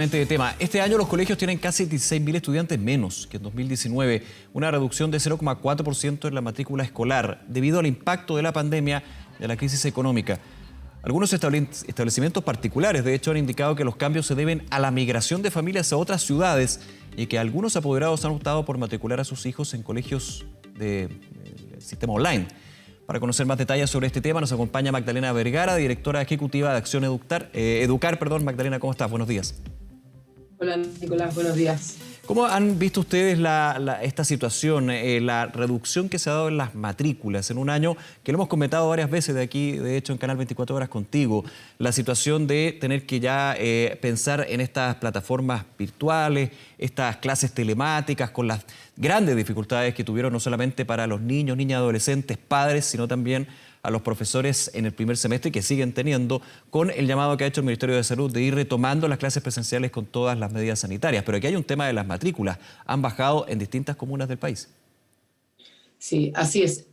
De tema. Este año los colegios tienen casi 16.000 estudiantes menos que en 2019, una reducción de 0,4% en la matrícula escolar debido al impacto de la pandemia y de la crisis económica. Algunos establecimientos particulares, de hecho, han indicado que los cambios se deben a la migración de familias a otras ciudades y que algunos apoderados han optado por matricular a sus hijos en colegios de sistema online. Para conocer más detalles sobre este tema nos acompaña Magdalena Vergara, directora ejecutiva de Acción Educar. Magdalena, ¿cómo estás? Buenos días. Hola Nicolás, buenos días. ¿Cómo han visto ustedes esta situación, la reducción que se ha dado en las matrículas en un año que lo hemos comentado varias veces de aquí, de hecho en Canal 24 Horas contigo, la situación de tener que ya pensar en estas plataformas virtuales, estas clases telemáticas con las grandes dificultades que tuvieron no solamente para los niños, niñas, adolescentes, padres, sino también a los profesores en el primer semestre que siguen teniendo, con el llamado que ha hecho el Ministerio de Salud de ir retomando las clases presenciales con todas las medidas sanitarias. Pero aquí hay un tema de las matrículas. Han bajado en distintas comunas del país. Sí, así es.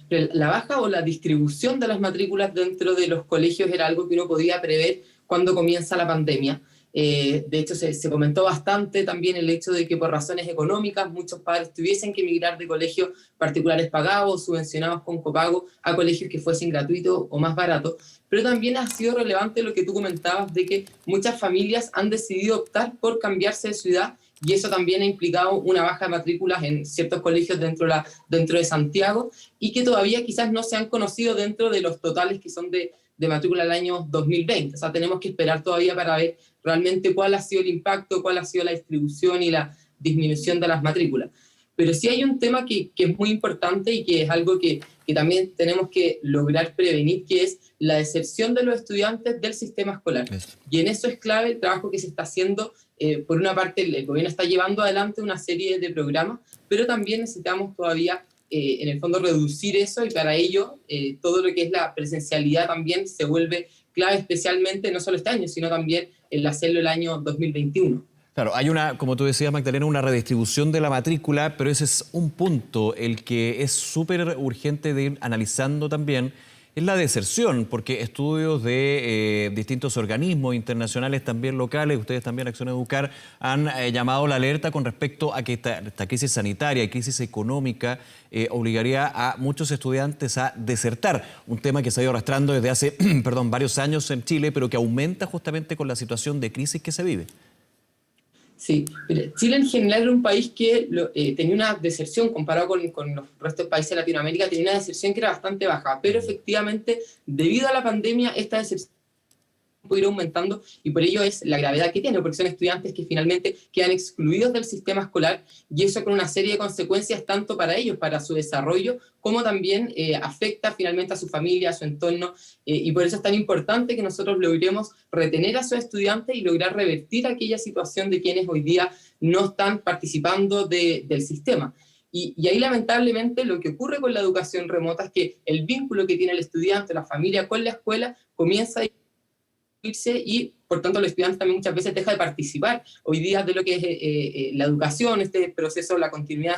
La baja o la distribución de las matrículas dentro de los colegios era algo que uno podía prever cuando comienza la pandemia. De hecho, se comentó bastante también el hecho de que por razones económicas muchos padres tuviesen que migrar de colegios particulares pagados, subvencionados con copago, a colegios que fuesen gratuitos o más baratos. Pero también ha sido relevante lo que tú comentabas de que muchas familias han decidido optar por cambiarse de ciudad y eso también ha implicado una baja de matrículas en ciertos colegios dentro de Santiago y que todavía quizás no se han conocido dentro de los totales que son de matrícula del año 2020. O sea, tenemos que esperar todavía para ver realmente cuál ha sido el impacto, cuál ha sido la distribución y la disminución de las matrículas. Pero sí hay un tema que es muy importante y que es algo que también tenemos que lograr prevenir, que es la deserción de los estudiantes del sistema escolar. Y en eso es clave el trabajo que se está haciendo. Por una parte, el gobierno está llevando adelante una serie de programas, pero también necesitamos todavía en el fondo reducir eso y para ello todo lo que es la presencialidad también se vuelve clave, especialmente no solo este año, sino también el hacerlo el año 2021. Claro, hay como tú decías, Magdalena, una redistribución de la matrícula, pero ese es un punto, el que es súper urgente de ir analizando también, es la deserción, porque estudios de distintos organismos internacionales, también locales, ustedes también, Acción Educar, han llamado la alerta con respecto a que esta crisis sanitaria y crisis económica obligaría a muchos estudiantes a desertar. Un tema que se ha ido arrastrando desde hace varios años en Chile, pero que aumenta justamente con la situación de crisis que se vive. Sí, Chile en general era un país que tenía una deserción, comparado con los restos de países de Latinoamérica, tenía una deserción que era bastante baja, pero efectivamente, debido a la pandemia, esta deserción puede ir aumentando y por ello es la gravedad que tiene, porque son estudiantes que finalmente quedan excluidos del sistema escolar y eso con una serie de consecuencias tanto para ellos, para su desarrollo, como también afecta finalmente a su familia, a su entorno y por eso es tan importante que nosotros logremos retener a sus estudiantes y lograr revertir aquella situación de quienes hoy día no están participando del sistema. Y ahí lamentablemente lo que ocurre con la educación remota es que el vínculo que tiene el estudiante, la familia con la escuela comienza a y por tanto los estudiantes también muchas veces dejan de participar hoy día de lo que es la educación, este proceso, la continuidad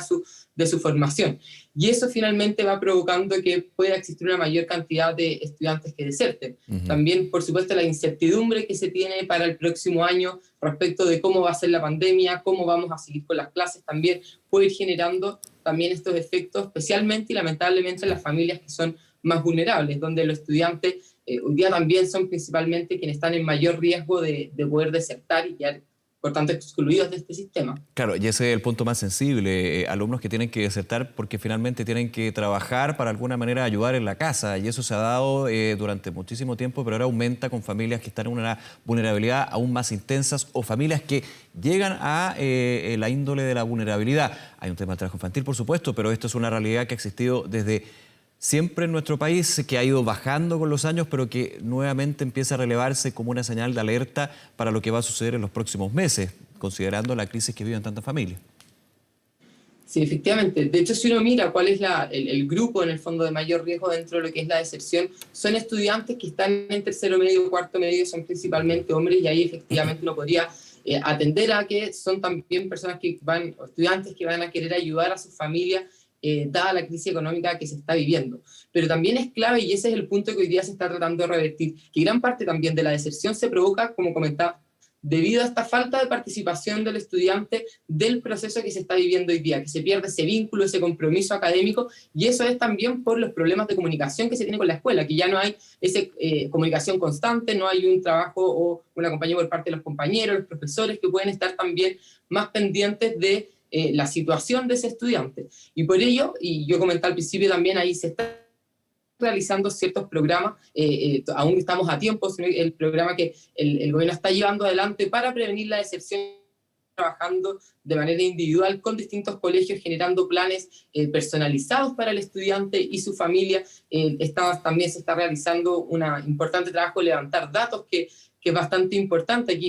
de su formación. Y eso finalmente va provocando que pueda existir una mayor cantidad de estudiantes que deserten. También, por supuesto, la incertidumbre que se tiene para el próximo año respecto de cómo va a ser la pandemia, cómo vamos a seguir con las clases, también puede ir generando también estos efectos, especialmente y lamentablemente en las familias que son más vulnerables, donde los estudiantes hoy día también son principalmente quienes están en mayor riesgo de poder desertar y quedar, por tanto, excluidos de este sistema. Claro, y ese es el punto más sensible, alumnos que tienen que desertar porque finalmente tienen que trabajar para alguna manera ayudar en la casa, y eso se ha dado durante muchísimo tiempo, pero ahora aumenta con familias que están en una vulnerabilidad aún más intensas o familias que llegan a la índole de la vulnerabilidad. Hay un tema de trabajo infantil, por supuesto, pero esto es una realidad que ha existido desde siempre en nuestro país, que ha ido bajando con los años, pero que nuevamente empieza a relevarse como una señal de alerta para lo que va a suceder en los próximos meses, considerando la crisis que viven tantas familias. Sí, efectivamente. De hecho, si uno mira cuál es el grupo en el fondo de mayor riesgo dentro de lo que es la deserción, son estudiantes que están en tercero medio, cuarto medio, son principalmente hombres y ahí efectivamente uno podría atender a que son también personas o estudiantes que van a querer ayudar a su familia dada la crisis económica que se está viviendo. Pero también es clave, y ese es el punto que hoy día se está tratando de revertir, que gran parte también de la deserción se provoca, como comentaba debido a esta falta de participación del estudiante del proceso que se está viviendo hoy día, que se pierde ese vínculo, ese compromiso académico, y eso es también por los problemas de comunicación que se tiene con la escuela, que ya no hay esa comunicación constante, no hay un trabajo o un acompañamiento por parte de los compañeros, los profesores, que pueden estar también más pendientes de la situación de ese estudiante. Y por ello, y yo comenté al principio también, ahí se está realizando ciertos programas, aún estamos a tiempo, el programa que el gobierno está llevando adelante para prevenir la deserción, trabajando de manera individual con distintos colegios, generando planes personalizados para el estudiante y su familia. También se está realizando un importante trabajo de levantar datos que es bastante importante. Aquí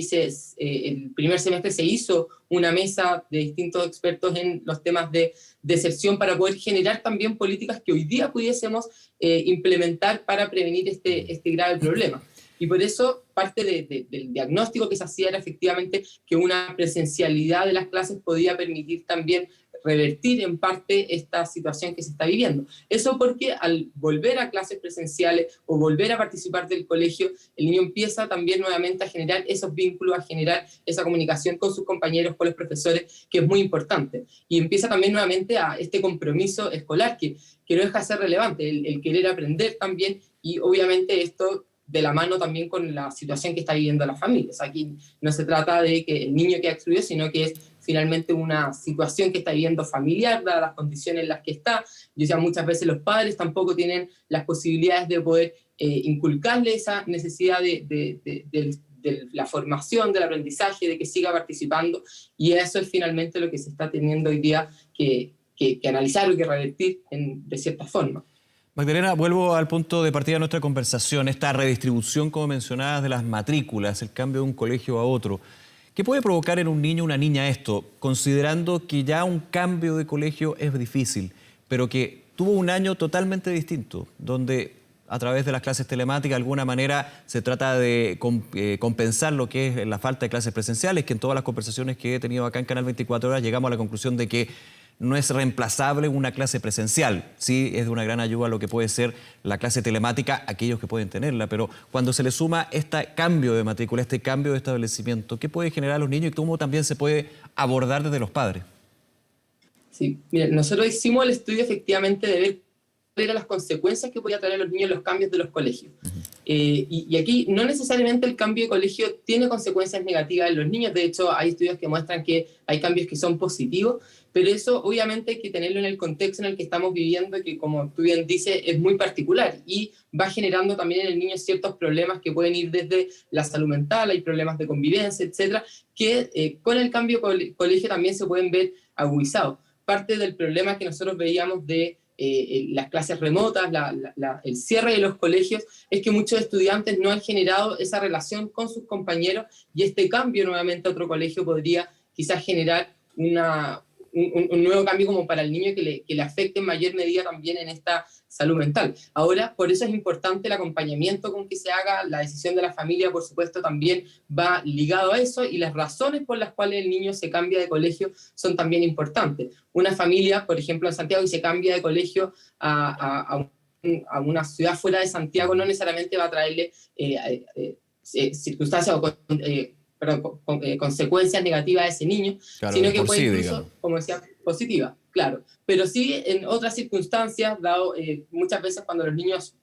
el primer semestre se hizo una mesa de distintos expertos en los temas de deserción para poder generar también políticas que hoy día pudiésemos implementar para prevenir este grave problema. Y por eso parte del diagnóstico que se hacía era efectivamente que una presencialidad de las clases podía permitir también revertir en parte esta situación que se está viviendo. Eso porque al volver a clases presenciales o volver a participar del colegio, el niño empieza también nuevamente a generar esos vínculos, a generar esa comunicación con sus compañeros, con los profesores, que es muy importante. Y empieza también nuevamente a este compromiso escolar que no deja de ser relevante, el querer aprender también, y obviamente esto de la mano también con la situación que está viviendo la familia. O sea, aquí no se trata de que el niño quede excluido, sino que es finalmente una situación que está viviendo familiar, dadas las condiciones en las que está. Yo decía, muchas veces los padres tampoco tienen las posibilidades de poder inculcarle esa necesidad de la formación, del aprendizaje, de que siga participando, y eso es finalmente lo que se está teniendo hoy día que analizar o que revertir de cierta forma. Magdalena, vuelvo al punto de partida de nuestra conversación, esta redistribución, como mencionabas, de las matrículas, el cambio de un colegio a otro. ¿Qué puede provocar en un niño o una niña esto, considerando que ya un cambio de colegio es difícil, pero que tuvo un año totalmente distinto, donde a través de las clases telemáticas de alguna manera se trata de compensar lo que es la falta de clases presenciales, que en todas las conversaciones que he tenido acá en Canal 24 Horas llegamos a la conclusión de que no es reemplazable una clase presencial. Sí, es de una gran ayuda lo que puede ser la clase telemática, aquellos que pueden tenerla, pero cuando se le suma este cambio de matrícula, este cambio de establecimiento, ¿qué puede generar a los niños y cómo también se puede abordar desde los padres? Sí, mira, nosotros hicimos el estudio efectivamente de ver cuáles eran las consecuencias que podía traer a los niños los cambios de los colegios. Y aquí no necesariamente el cambio de colegio tiene consecuencias negativas en los niños. De hecho, hay estudios que muestran que hay cambios que son positivos, pero eso obviamente hay que tenerlo en el contexto en el que estamos viviendo, que como tú bien dices, es muy particular y va generando también en el niño ciertos problemas que pueden ir desde la salud mental, hay problemas de convivencia, etcétera, que con el cambio de colegio también se pueden ver agudizados. Parte del problema que nosotros veíamos de las clases remotas, el cierre de los colegios, es que muchos estudiantes no han generado esa relación con sus compañeros, y este cambio nuevamente a otro colegio podría quizás generar un nuevo cambio como para el niño que le afecte en mayor medida también en esta salud mental. Ahora, por eso es importante el acompañamiento con que se haga, la decisión de la familia, por supuesto, también va ligado a eso, y las razones por las cuales el niño se cambia de colegio son también importantes. Una familia, por ejemplo, en Santiago, y se cambia de colegio a una ciudad fuera de Santiago, no necesariamente va a traerle circunstancias o consecuencias negativas a ese niño, claro, sino que puede sí, incluso, digamos, como decía, positiva, claro. Pero sí en otras circunstancias, dado muchas veces cuando los niños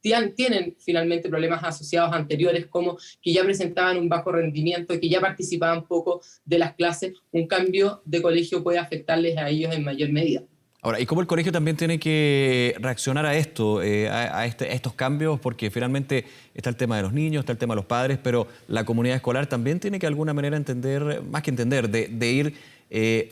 tienen finalmente problemas asociados anteriores, como que ya presentaban un bajo rendimiento, que ya participaban poco de las clases, un cambio de colegio puede afectarles a ellos en mayor medida. Ahora, ¿y cómo el colegio también tiene que reaccionar a esto, a estos cambios? Porque finalmente está el tema de los niños, está el tema de los padres, pero la comunidad escolar también tiene que de alguna manera entender, más que entender, de ir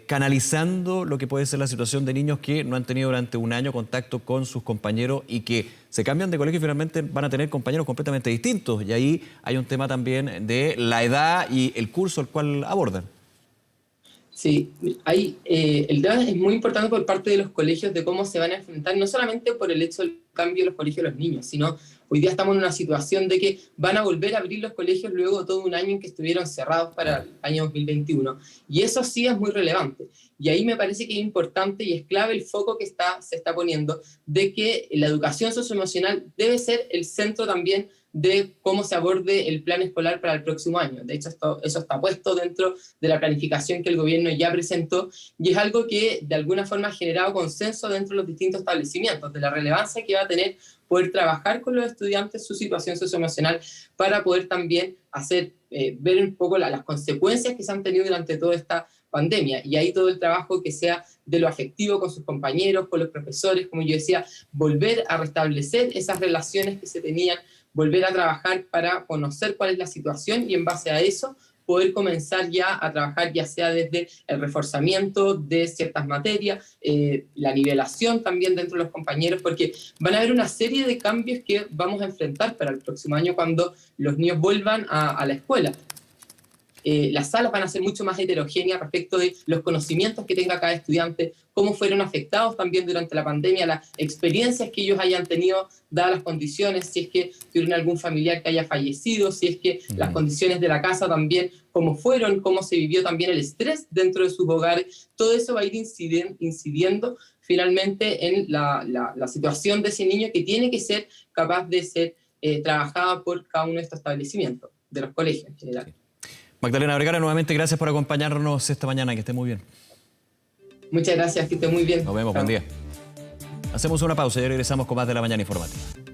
canalizando lo que puede ser la situación de niños que no han tenido durante un año contacto con sus compañeros y que se cambian de colegio y finalmente van a tener compañeros completamente distintos. Y ahí hay un tema también de la edad y el curso al cual abordan. Sí, el tema es muy importante por parte de los colegios de cómo se van a enfrentar, no solamente por el hecho del cambio de los colegios de los niños, sino hoy día estamos en una situación de que van a volver a abrir los colegios luego de todo un año en que estuvieron cerrados para el año 2021. Y eso sí es muy relevante. Y ahí me parece que es importante y es clave el foco que se está poniendo de que la educación socioemocional debe ser el centro también de cómo se aborde el plan escolar para el próximo año. De hecho, eso está puesto dentro de la planificación que el gobierno ya presentó y es algo que de alguna forma ha generado consenso dentro de los distintos establecimientos, de la relevancia que va a tener poder trabajar con los estudiantes su situación socioemocional para poder también hacer, ver un poco las consecuencias que se han tenido durante toda esta pandemia. Y ahí todo el trabajo que sea de lo afectivo con sus compañeros, con los profesores, como yo decía, volver a restablecer esas relaciones que se tenían, volver a trabajar para conocer cuál es la situación y en base a eso poder comenzar ya a trabajar ya sea desde el reforzamiento de ciertas materias, la nivelación también dentro de los compañeros, porque van a haber una serie de cambios que vamos a enfrentar para el próximo año cuando los niños vuelvan a la escuela. Las salas van a ser mucho más heterogéneas respecto de los conocimientos que tenga cada estudiante, cómo fueron afectados también durante la pandemia, las experiencias que ellos hayan tenido dadas las condiciones, si es que tuvieron algún familiar que haya fallecido, si es que las condiciones de la casa también, cómo fueron, cómo se vivió también el estrés dentro de sus hogares, todo eso va a ir incidiendo finalmente en la situación de ese niño que tiene que ser capaz de ser trabajada por cada uno de estos establecimientos, de los colegios en general. Sí. Magdalena Vergara, nuevamente gracias por acompañarnos esta mañana, que esté muy bien. Muchas gracias, que esté muy bien. Nos vemos, buen día. Hacemos una pausa y regresamos con más de La Mañana Informativa.